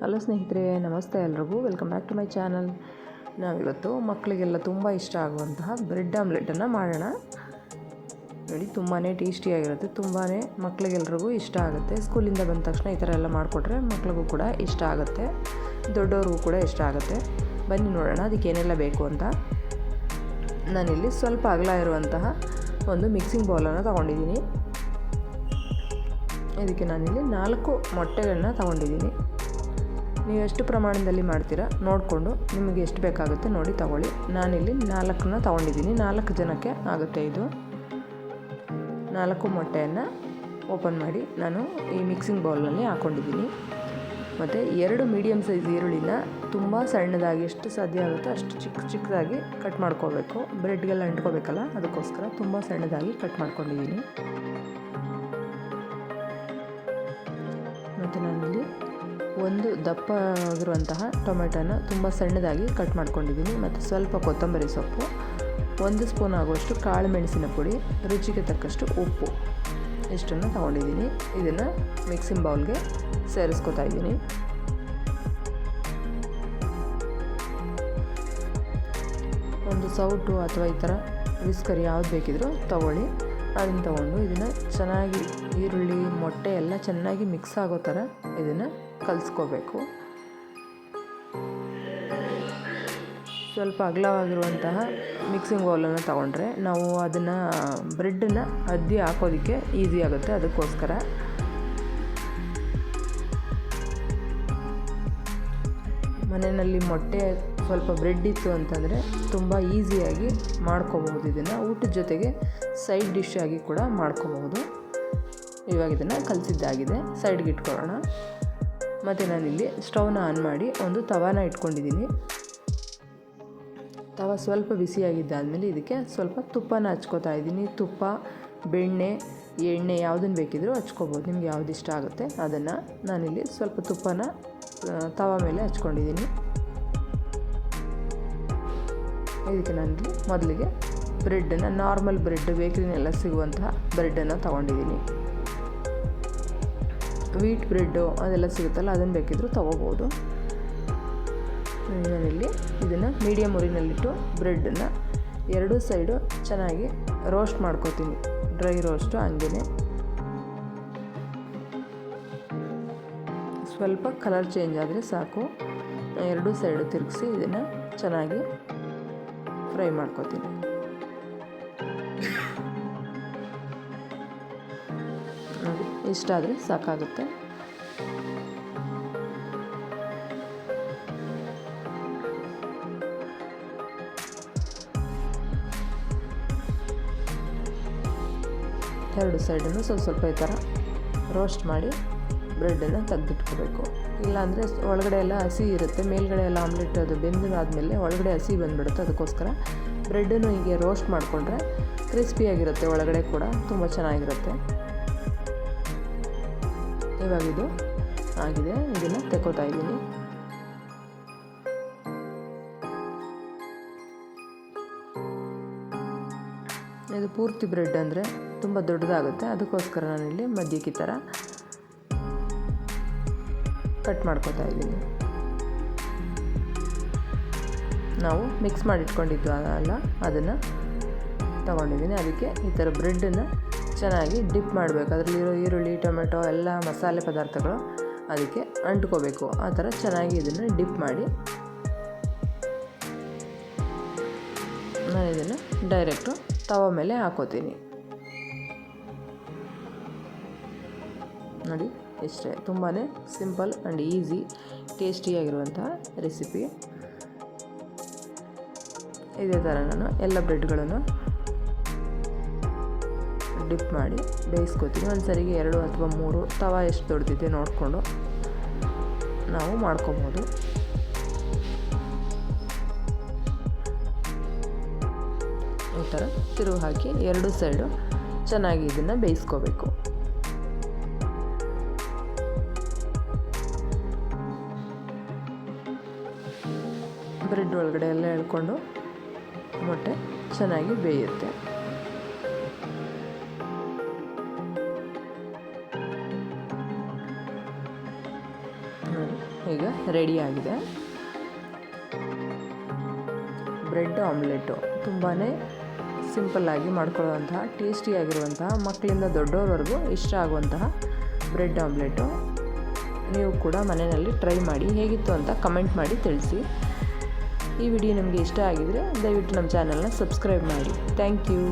Hello ಸ್ನೇಹಿತರೆ, ನಮಸ್ತೆ ಎಲ್ರಿಗೂ. Welcome back to my channel. ನಾವಿವತ್ತು ಮಕ್ಕಳಿಗೆಲ್ಲ ತುಂಬ ಇಷ್ಟ ಆಗುವಂತಹ ಬ್ರೆಡ್ ಆಮ್ಲೆಟನ್ನು ಮಾಡೋಣ. ನೋಡಿ, ತುಂಬಾ ಟೇಸ್ಟಿಯಾಗಿರುತ್ತೆ, ತುಂಬಾ ಮಕ್ಕಳಿಗೆಲ್ರಿಗೂ ಇಷ್ಟ ಆಗುತ್ತೆ. ಸ್ಕೂಲಿಂದ ಬಂದ ತಕ್ಷಣ ಈ ಥರ ಎಲ್ಲ ಮಾಡಿಕೊಟ್ರೆ ಮಕ್ಳಿಗೂ ಕೂಡ ಇಷ್ಟ ಆಗುತ್ತೆ, ದೊಡ್ಡವ್ರಿಗೂ ಕೂಡ ಇಷ್ಟ ಆಗುತ್ತೆ. ಬನ್ನಿ ನೋಡೋಣ ಅದಕ್ಕೆ ಏನೆಲ್ಲ ಬೇಕು ಅಂತ. ನಾನಿಲ್ಲಿ ಸ್ವಲ್ಪ ಅಗಲ ಇರುವಂತಹ ಒಂದು ಮಿಕ್ಸಿಂಗ್ ಬೌಲನ್ನು ತೊಗೊಂಡಿದ್ದೀನಿ. ಇದಕ್ಕೆ ನಾನಿಲ್ಲಿ 4 ಮೊಟ್ಟೆಗಳನ್ನ ತೊಗೊಂಡಿದ್ದೀನಿ. ನೀವು ಎಷ್ಟು ಪ್ರಮಾಣದಲ್ಲಿ ಮಾಡ್ತೀರಾ ನೋಡಿಕೊಂಡು ನಿಮಗೆ ಎಷ್ಟು ಬೇಕಾಗುತ್ತೆ ನೋಡಿ ತಗೊಳ್ಳಿ. ನಾನಿಲ್ಲಿ 4 ತೊಗೊಂಡಿದ್ದೀನಿ. 4 ಜನಕ್ಕೆ ಆಗುತ್ತೆ ಇದು. 4 ಮೊಟ್ಟೆಯನ್ನು ಓಪನ್ ಮಾಡಿ ನಾನು ಈ ಮಿಕ್ಸಿಂಗ್ ಬೌಲ್ನಲ್ಲಿ ಹಾಕ್ಕೊಂಡಿದ್ದೀನಿ. ಮತ್ತು 2 ಮೀಡಿಯಮ್ ಸೈಜ್ ಈರುಳ್ಳಿನ ತುಂಬ ಸಣ್ಣದಾಗಿ ಎಷ್ಟು ಸಾಧ್ಯ ಆಗುತ್ತೋ ಅಷ್ಟು ಚಿಕ್ಕದಾಗಿ ಕಟ್ ಮಾಡ್ಕೋಬೇಕು. ಬ್ರೆಡ್ಗೆಲ್ಲ ಅಂಟ್ಕೋಬೇಕಲ್ಲ, ಅದಕ್ಕೋಸ್ಕರ ತುಂಬ ಸಣ್ಣದಾಗಿ ಕಟ್ ಮಾಡ್ಕೊಂಡಿದ್ದೀನಿ. ಮತ್ತು ನಾನಿಲ್ಲಿ ಒಂದು ದಪ್ಪ ಆಗಿರುವಂತಹ ಟೊಮೆಟೊನ ತುಂಬ ಸಣ್ಣದಾಗಿ ಕಟ್ ಮಾಡ್ಕೊಂಡಿದ್ದೀನಿ. ಮತ್ತು ಸ್ವಲ್ಪ ಕೊತ್ತಂಬರಿ ಸೊಪ್ಪು, 1 ಸ್ಪೂನ್ ಆಗುವಷ್ಟು ಕಾಳು ಮೆಣಸಿನ ಪುಡಿ, ರುಚಿಗೆ ತಕ್ಕಷ್ಟು ಉಪ್ಪು, ಇಷ್ಟನ್ನು ತೊಗೊಂಡಿದ್ದೀನಿ. ಇದನ್ನು ಮಿಕ್ಸಿಂಗ್ ಬೌಲ್ಗೆ ಸೇರಿಸ್ಕೊತಾ ಇದ್ದೀನಿ. ಒಂದು ಸೌಟು ಅಥವಾ ಈ ಥರ ವಿಸ್ಕರ್ ಯಾವ್ದು ಬೇಕಿದ್ರೂ ತೊಗೊಳ್ಳಿ. ಅದನ್ನು ತೊಗೊಂಡು ಇದನ್ನು ಚೆನ್ನಾಗಿ ಈರುಳ್ಳಿ ಮೊಟ್ಟೆ ಎಲ್ಲ ಚೆನ್ನಾಗಿ ಮಿಕ್ಸ್ ಆಗೋ ಥರ ಇದನ್ನು ಕಲಿಸ್ಕೋಬೇಕು. ಸ್ವಲ್ಪ ಅಗಲವಾಗಿರುವಂತಹ ಮಿಕ್ಸಿಂಗ್ ಬೌಲನ್ನು ತೊಗೊಂಡ್ರೆ ನಾವು ಅದನ್ನು ಬ್ರೆಡ್ಡನ್ನು ಅದ್ದಿ ಹಾಕೋದಕ್ಕೆ ಈಸಿ ಆಗುತ್ತೆ. ಅದಕ್ಕೋಸ್ಕರ ಮನೆಯಲ್ಲಿ ಮೊಟ್ಟೆ ಸ್ವಲ್ಪ ಬ್ರೆಡ್ ಇತ್ತು ಅಂತಂದರೆ ತುಂಬ ಈಸಿಯಾಗಿ ಮಾಡ್ಕೋಬಹುದು. ಇದನ್ನು ಊಟದ ಜೊತೆಗೆ ಸೈಡ್ ಡಿಶ್ ಆಗಿ ಕೂಡ ಮಾಡ್ಕೋಬಹುದು. ಇವಾಗ ಇದನ್ನು ಕಲಸಿದ್ದಾಗಿದೆ, ಸೈಡ್ಗೆ ಇಟ್ಕೊಳ್ಳೋಣ. ಮತ್ತು ನಾನಿಲ್ಲಿ ಸ್ಟವ್ನ ಆನ್ ಮಾಡಿ ಒಂದು ತವಾನ ಇಟ್ಕೊಂಡಿದ್ದೀನಿ. ತವ ಸ್ವಲ್ಪ ಬಿಸಿಯಾಗಿದ್ದಾದಮೇಲೆ ಇದಕ್ಕೆ ಸ್ವಲ್ಪ ತುಪ್ಪನ ಹಚ್ಕೋತಾ ಇದ್ದೀನಿ. ತುಪ್ಪ, ಬೆಣ್ಣೆ, ಎಣ್ಣೆ ಯಾವುದನ್ನು ಬೇಕಿದ್ರೂ ಹಚ್ಕೋಬೋದು, ನಿಮ್ಗೆ ಯಾವ್ದು ಇಷ್ಟ ಆಗುತ್ತೆ ಅದನ್ನು. ನಾನಿಲ್ಲಿ ಸ್ವಲ್ಪ ತುಪ್ಪನ ತವ ಮೇಲೆ ಹಚ್ಕೊಂಡಿದ್ದೀನಿ. ಇದಕ್ಕೆ ನಾನಿಲ್ಲಿ ಮೊದಲಿಗೆ ಬ್ರೆಡ್ಡನ್ನು, ನಾರ್ಮಲ್ ಬ್ರೆಡ್ ಬೇಕ್ರಿನೆಲ್ಲ ಸಿಗುವಂತಹ ಬ್ರೆಡ್ಡನ್ನು ತೊಗೊಂಡಿದ್ದೀನಿ. ವೀಟ್ ಬ್ರೆಡ್ಡು ಅದೆಲ್ಲ ಸಿಗುತ್ತಲ್ಲ, ಅದನ್ನು ಬೇಕಿದ್ರೂ ತೊಗೋಬೋದು. ನಾನಿಲ್ಲಿ ಇದನ್ನು ಮೀಡಿಯಮ್ ಉರಿನಲ್ಲಿಟ್ಟು ಬ್ರೆಡ್ಡನ್ನು 2 ಸೈಡು ಚೆನ್ನಾಗಿ ರೋಸ್ಟ್ ಮಾಡ್ಕೋತೀನಿ. ಡ್ರೈ ರೋಸ್ಟು ಹಂಗೇ ಸ್ವಲ್ಪ ಕಲರ್ ಚೇಂಜ್ ಆದರೆ ಸಾಕು. 2 ಸೈಡು ತಿರುಗಿಸಿ ಇದನ್ನು ಚೆನ್ನಾಗಿ ಫ್ರೈ ಮಾಡ್ಕೋತೀನಿ. ನೋಡಿ, ಇಷ್ಟಾದರೆ ಸಾಕಾಗುತ್ತೆ. ಎರಡು ಸೈಡನ್ನು ಸ್ವಲ್ಪ ಈ ಥರ ರೋಸ್ಟ್ ಮಾಡಿ ಬ್ರೆಡ್ಡನ್ನು ತೆಗೆದಿಟ್ಕೋಬೇಕು. ಇಲ್ಲಾಂದರೆ ಒಳಗಡೆ ಎಲ್ಲ ಹಸಿ ಇರುತ್ತೆ, ಮೇಲ್ಗಡೆ ಎಲ್ಲ ಆಮ್ಲೆಟ್ ಅದು ಬೆಂದಾದಮೇಲೆ ಒಳಗಡೆ ಹಸಿ ಬಂದುಬಿಡುತ್ತೆ. ಅದಕ್ಕೋಸ್ಕರ ಬ್ರೆಡ್ಡನ್ನು ಹೀಗೆ ರೋಸ್ಟ್ ಮಾಡಿಕೊಂಡ್ರೆ ಕ್ರಿಸ್ಪಿಯಾಗಿರುತ್ತೆ, ಒಳಗಡೆ ಕೂಡ ತುಂಬ ಚೆನ್ನಾಗಿರುತ್ತೆ. ಇವಾಗ ಇದು ಆಗಿದೆ, ಇದನ್ನು ತೆಕ್ಕೋತಾ ಇದ್ದೀನಿ. ಇದು ಪೂರ್ತಿ ಬ್ರೆಡ್ ಅಂದರೆ ತುಂಬ ದೊಡ್ಡದಾಗುತ್ತೆ, ಅದಕ್ಕೋಸ್ಕರ ನಾನಿಲ್ಲಿ ಮಧ್ಯಕ್ಕೆ ಈ ಥರ ಕಟ್ ಮಾಡ್ಕೋತಾ ಇದ್ದೀನಿ. ನಾವು ಮಿಕ್ಸ್ ಮಾಡಿಟ್ಕೊಂಡಿದ್ದು ಅಲ್ಲ, ಅದನ್ನು ತೊಗೊಂಡಿದ್ದೀನಿ. ಅದಕ್ಕೆ ಈ ಥರ ಬ್ರೆಡ್ಡನ್ನು ಚೆನ್ನಾಗಿ ಡಿಪ್ ಮಾಡಬೇಕು. ಅದರಲ್ಲಿರೋ ಈರುಳ್ಳಿ, ಟೊಮೆಟೊ ಎಲ್ಲ ಮಸಾಲೆ ಪದಾರ್ಥಗಳು ಅದಕ್ಕೆ ಅಂಟ್ಕೋಬೇಕು. ಆ ಥರ ಚೆನ್ನಾಗಿ ಇದನ್ನು ಡಿಪ್ ಮಾಡಿ ನಾನು ಇದನ್ನು ಡೈರೆಕ್ಟು ತವ ಮೇಲೆ ಹಾಕೋತೀನಿ. ನೋಡಿ, ಇಷ್ಟೇ, ತುಂಬಾ ಸಿಂಪಲ್ ಆ್ಯಂಡ್ ಈಸಿ ಟೇಸ್ಟಿಯಾಗಿರುವಂತಹ ರೆಸಿಪಿ. ಇದೇ ಥರ ನಾನು ಎಲ್ಲ ಬ್ರೆಡ್ಗಳನ್ನು ಡಿಪ್ ಮಾಡಿ ಬೇಯಿಸ್ಕೊತೀನಿ. ಒಂದು ಸರಿಗೆ 2 ಅಥವಾ 3 ತವ ಎಷ್ಟು ದೊಡ್ಡದಿದೆ ನೋಡಿಕೊಂಡು ನಾವು ಮಾಡ್ಕೊಬೋದು. ಈ ಥರ ತಿರುವು ಹಾಕಿ 2 ಸೈಡು ಚೆನ್ನಾಗಿ ಇದನ್ನು ಬೇಯಿಸ್ಕೋಬೇಕು. ಬ್ರೆಡ್ ಒಳಗಡೆ ಎಲ್ಲ ಎಳ್ಕೊಂಡು ಮೊಟ್ಟೆ ಚೆನ್ನಾಗಿ ಬೇಯುತ್ತೆ. ಈಗ ರೆಡಿಯಾಗಿದೆ. ಬ್ರೆಡ್ ಆಮ್ಲೆಟು ತುಂಬಾ ಸಿಂಪಲ್ಲಾಗಿ ಮಾಡ್ಕೊಳ್ಳುವಂತಹ ಟೇಸ್ಟಿಯಾಗಿರುವಂತಹ ಮಕ್ಕಳಿಂದ ದೊಡ್ಡೋರವರೆಗೂ ಇಷ್ಟ ಆಗುವಂತಹ ಬ್ರೆಡ್ ಆಮ್ಲೆಟು. ನೀವು ಕೂಡ ಮನೆಯಲ್ಲಿ ಟ್ರೈ ಮಾಡಿ, ಹೇಗಿತ್ತು ಅಂತ ಕಮೆಂಟ್ ಮಾಡಿ ತಿಳಿಸಿ. ಈ ವಿಡಿಯೋ ನಿಮಗೆ ಇಷ್ಟ ಆಗಿದರೆ ದಯವಿಟ್ಟು ನಮ್ಮ ಚಾನಲ್ನ ಸಬ್ಸ್ಕ್ರೈಬ್ ಮಾಡಿ. Thank you.